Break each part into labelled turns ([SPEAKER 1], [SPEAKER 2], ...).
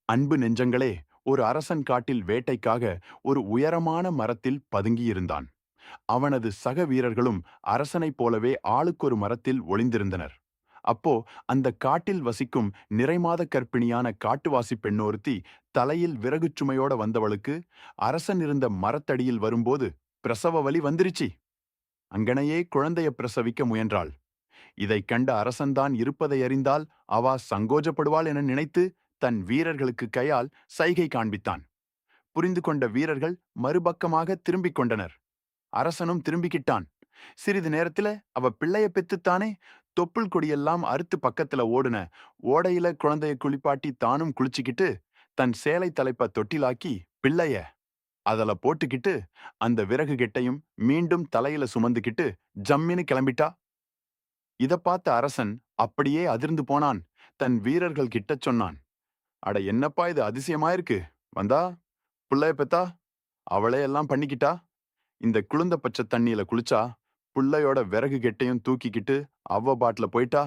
[SPEAKER 1] அன்பு நெஞ்சங்களே, ஒரு அரசன் காட்டில் வேட்டைக்காக ஒரு உயரமான மரத்தில் பதுங்கியிருந்தான். அவனது சக வீரர்களும் அரசனைப் போலவே ஆளுக்கொரு மரத்தில் ஒளிந்திருந்தனர். அப்போ அந்த காட்டில் வசிக்கும் நிறைமாத கர்ப்பிணியான காட்டுவாசி பெண்ணொருத்தி தலையில் விறகுச் சுமையோட வந்தவளுக்கு அரசன் இருந்த மரத்தடியில் வரும்போது பிரசவ வலி வந்துருச்சு. அங்கனையே குழந்தைய பிரசவிக்க முயன்றாள். இதைக் கண்ட அரசன்தான் இருப்பதை அறிந்தால் அவா சங்கோஜப்படுவாள் என நினைத்து தன் வீரர்களுக்கு கையால் சைகை காண்பித்தான். புரிந்து கொண்ட வீரர்கள் மறுபக்கமாக திரும்பிக் கொண்டனர். அரசனும் திரும்பிக்கிட்டான். சிறிது நேரத்துல அவ பிள்ளைய பெத்துத்தானே. தொப்புள் கொடியெல்லாம் அறுத்து பக்கத்துல ஓடுன. ஓடையில குழந்தைய குளிப்பாட்டி தானும் குளிச்சுக்கிட்டு தன் சேலை தலைப்ப தொட்டிலாக்கி பிள்ளைய அதுல போட்டுக்கிட்டு அந்த விறகு கெட்டையும் மீண்டும் தலையில சுமந்துக்கிட்டு ஜம்மின்னு கிளம்பிட்டா. இத பார்த்த அரசன் அப்படியே அதிர்ந்து போனான். தன் வீரர்கள் கிட்டச் சொன்னான். அட என்னப்பா இது அதிசயமாயிருக்கு. வந்தா புள்ளைய பெத்தா அவளே எல்லாம் பண்ணிக்கிட்டா. இந்த குளுந்த பச்சை தண்ணியில குளிச்சா புள்ளையோட விறகு கெட்டையும் தூக்கிக்கிட்டு அவ்வ பாட்டுல போயிட்டா.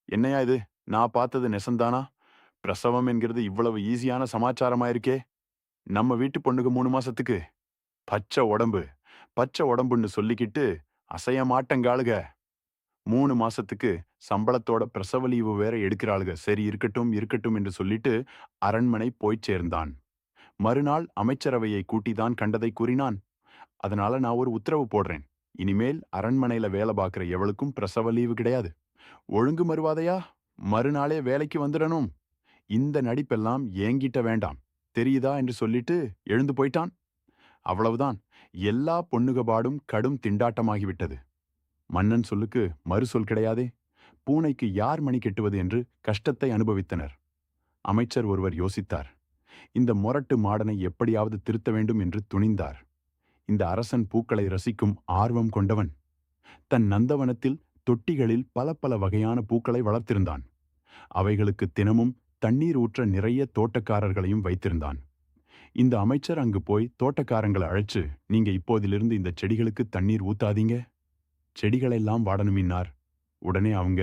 [SPEAKER 1] என்னையா இது, நான் பார்த்தது நெசந்தானா? பிரசவம் என்கிறது இவ்வளவு ஈஸியான சமாச்சாரமாயிருக்கே. நம்ம வீட்டு பொண்ணுக்கு 3 மாசத்துக்கு பச்சை உடம்பு பச்சை உடம்புன்னு சொல்லிக்கிட்டு அசைய மாட்டங்காளுக. 3 மாசத்துக்கு சம்பளத்தோட பிரசவ லீவு வேற எடுக்கிறாளுக. சரி இருக்கட்டும் இருக்கட்டும் என்று சொல்லிட்டு அரண்மனை போய்ச் சேர்ந்தான். மறுநாள் அமைச்சரவையை கூட்டிதான் கண்டதை கூறினான். அதனால நான் ஒரு உத்தரவு போடுறேன். இனிமேல் அரண்மனையில வேலை பார்க்கிற எவளுக்கும் பிரசவ லீவு கிடையாது. ஒழுங்கு மறுவாதையா மறுநாளே வேலைக்கு வந்துடணும். இந்த நடிப்பெல்லாம் ஏங்கிட்ட வேண்டாம், தெரியுதா என்று சொல்லிட்டு எழுந்து போயிட்டான். அவ்வளவுதான். எல்லா பொண்ணுகபாடும் கடும் திண்டாட்டமாகிவிட்டது. மன்னன் சொல்லுக்கு மறுசொல் கிடையாதே. பூனைக்கு யார் மணி கெட்டுவது என்று கஷ்டத்தை அனுபவித்தனர். அமைச்சர் ஒருவர் யோசித்தார். இந்த மொரட்டு மாடனை எப்படியாவது திருத்த வேண்டும் என்று துணிந்தார். இந்த அரசன் பூக்களை ரசிக்கும் ஆர்வம் கொண்டவன். தன் நந்தவனத்தில் தொட்டிகளில் பல பல வகையான பூக்களை வளர்த்திருந்தான். அவைகளுக்கு தினமும் தண்ணீர் ஊற்ற நிறைய தோட்டக்காரர்களையும் வைத்திருந்தான். இந்த அமைச்சர் அங்கு போய் தோட்டக்காரங்களை அழைச்சு, நீங்க இப்போதிலிருந்து இந்த செடிகளுக்கு தண்ணீர் ஊத்தாதீங்க, செடிகளெல்லாம் வாடணுமின்னார். உடனே அவங்க,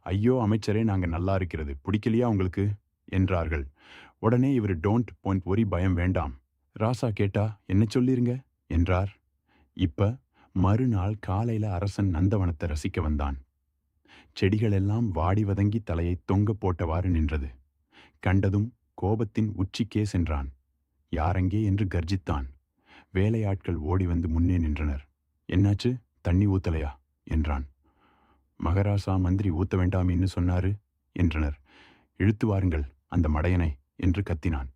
[SPEAKER 1] ஐயோ அமைச்சரே, நாங்க நல்லா இருக்கிறது, பிடிக்கலையா உங்களுக்கு என்றார்கள். உடனே இவர் டோன்ட் பாயிண்ட் ஒரி, பயம் வேண்டாம், ராசா கேட்டா என்ன சொல்லிருங்க என்றார். இப்ப மறுநாள் காலையில அரசன் நந்தவனத்தை ரசிக்க வந்தான். செடிகளெல்லாம் வாடி வதங்கி தலையை தொங்க போட்டவாறு நின்றது. கண்டதும் கோபத்தின் உச்சிக்கே சென்றான். யாரெங்கே என்று கர்ஜித்தான். வேலையாட்கள் ஓடி வந்து முன்னே நின்றனர். என்னாச்சு, தண்ணி ஊத்தலையா என்றான். மகராசா மந்திரி ஊத்த வேண்டாமின்னு சொன்னாரு என்றனர். இழுத்து வாருங்கள் அந்த மடையனை என்று கத்தினான்.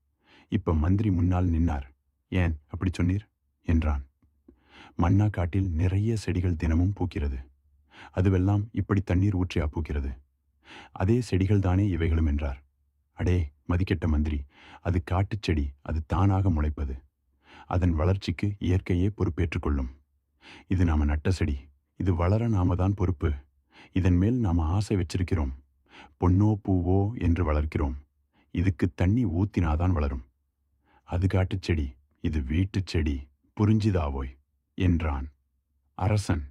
[SPEAKER 1] இப்ப மந்திரி முன்னால் நின்னார். ஏன் அப்படி சொன்னீர் என்றான். மன்னா காட்டில் நிறைய செடிகள் தினமும் பூக்கிறது. அதுவெல்லாம் இப்படி தண்ணீர் ஊற்றியா பூக்கிறது? அதே செடிகள் தானே இவைகளும் என்றார். அடே மதிக்கெட்ட மந்திரி, அது காட்டுச் செடி, அது தானாக முளைப்பது. அதன் வளர்ச்சிக்கு இயற்கையே பொறுப்பேற்றுக் கொள்ளும். இது நாம நட்ட செடி, இது வளர நாம தான் பொறுப்பு. இதன் மேல் நாம ஆசை வச்சிருக்கிறோம். பொன்னோ பூவோ என்று வளர்க்கிறோம். இதுக்கு தண்ணி ஊத்தினாதான் வளரும். அது காட்டுச் செடி, இது வீட்டுச் செடி, புரிஞ்சுதாவோய் என்றான். அரசன்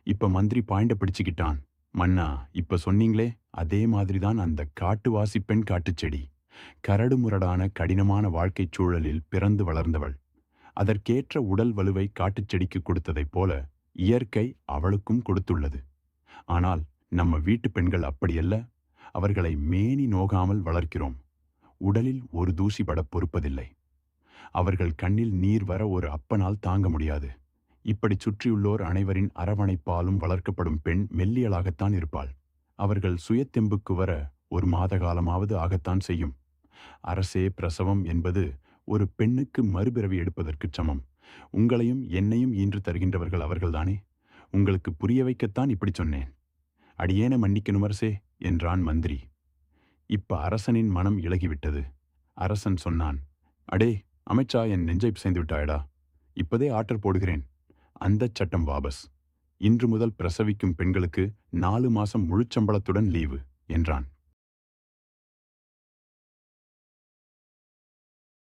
[SPEAKER 1] இப்ப மந்திரி பாயிண்ட பிடிச்சுக்கிட்டான். மன்னா, இப்ப சொன்னீங்களே, அதே மாதிரிதான் அந்த காட்டுவாசி பெண் காட்டுச் செடி. கரடு முரடான கடினமான வாழ்க்கைச் சூழலில் பிறந்து வளர்ந்தவள். அதற்கேற்ற உடல் வலுவை காட்டுச் செடிக்கு கொடுத்ததைப் போல இயற்கை அவளுக்கும் கொடுத்துள்ளது. ஆனால் நம்ம வீட்டு பெண்கள் அப்படியல்ல. அவர்களை மேனி நோகாமல் வளர்க்கிறோம். உடலில் ஒரு தூசி பட பொறுப்பதில்லை. அவர்கள் கண்ணில் நீர் வர ஒரு அப்பனால் தாங்க முடியாது. இப்படி சுற்றியுள்ளோர் அனைவரின் அரவணைப்பாலும் வளர்க்கப்படும் பெண் மெல்லியலாகத்தான் இருப்பாள். அவர்கள் சுயத்தெம்புக்கு வர ஒரு மாத காலமாவது ஆகத்தான் செய்யும். அரசே, பிரசவம் என்பது ஒரு பெண்ணுக்கு மறுபிறவி எடுப்பதற்குச் சமம். உங்களையும் என்னையும் ஈன்று தருகின்றவர்கள் அவர்கள்தானே. உங்களுக்கு புரிய வைக்கத்தான் இப்படி சொன்னேன். அடியேன மன்னிக்கணும் அரசே என்றான் மந்திரி. இப்ப அரசனின் மனம் இளகிவிட்டது. அரசன் சொன்னான். அடே அமைச்சா, என் நெஞ்சை பிசைந்து விட்டாயடா. இப்பதே ஆர்டர் போடுகிறேன். அந்தச் சட்டம் வாபஸ். இன்று முதல் பிரசவிக்கும் பெண்களுக்கு 4 மாசம் முழுச்சம்பளத்துடன் லீவு என்றான்.